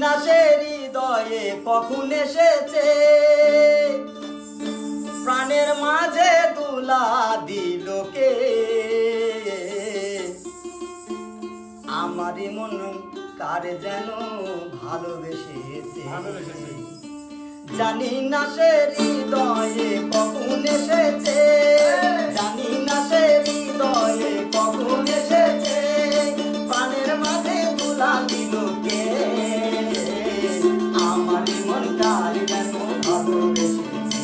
না সে হৃদয়ে কখন এসেছে, প্রাণের মাঝে দুলা দিল কে। আমারই মন কার যেন ভালোবেসেছে, জানি না সে হৃদয়ে কখন এসেছে, জানি না সে হৃদয়ে কখন এসেছে, প্রাণের মাঝে দুলা দিল কে। আমারই মন কার যেন ভালোবেসেছে,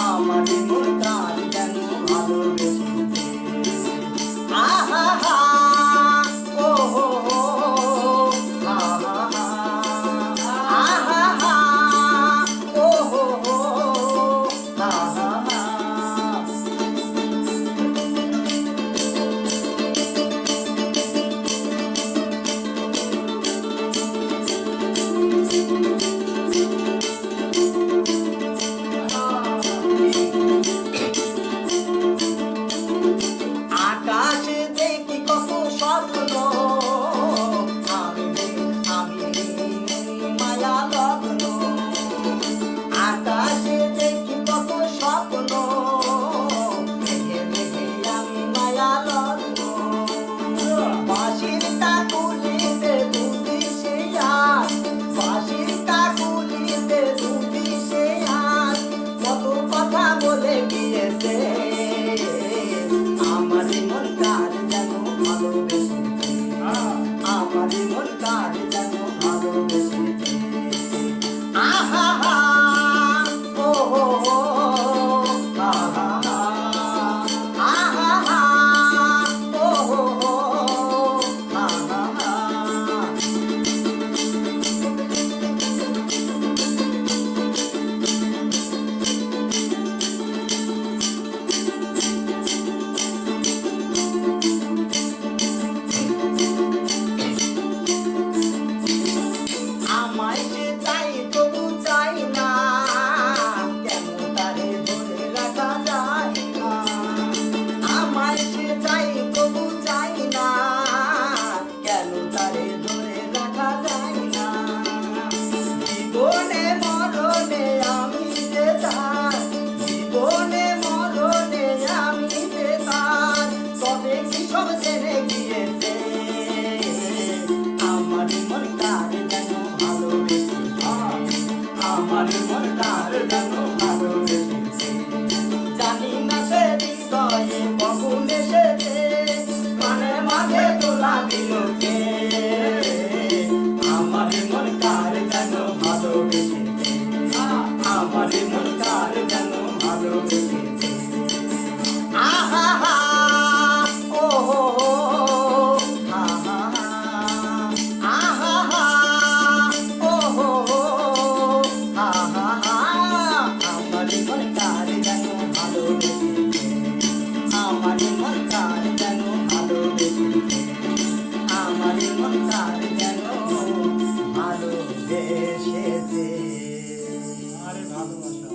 আমারই মন কার যেন ভালোবেসেছে। আহা হা ও হো হো, আহা হা আহা হা ও হো হো, আহা হা। আকাশে দেখি কত স্বপ্ন, আমি মায়া লগ্ন। আকাশে দেখি কত স্বপ্ন, মেঘে মেঘে আমি মায়া লগ্ন। বাঁশির কাকুলিতে দুটি সে আজ, বাঁশির কাকুলিতে দুটি সে আজ, কত কথা বলে গিয়েছে। আমারই মন কার যেন ভালোবেসেছে, আমারই মন কার যেন ভালোবেসেছে। আহা হা ও হো হো, আহা হা আহা হা ও হো হো, আহা হা। আমায় যে চাই তবু চাই না, কেন তারে ধরে রাখা যায় না। আমায় যে চাই তবু চাই না, কেন তারে ধরে রাখা যায় না। জীবনে মরণে আমি যে তার, জীবনে মরণে আমি যে তার, তবে কি সব জেনে গিয়েছে। আমারই মন কার যেন ভালোবেসেছে, আমারই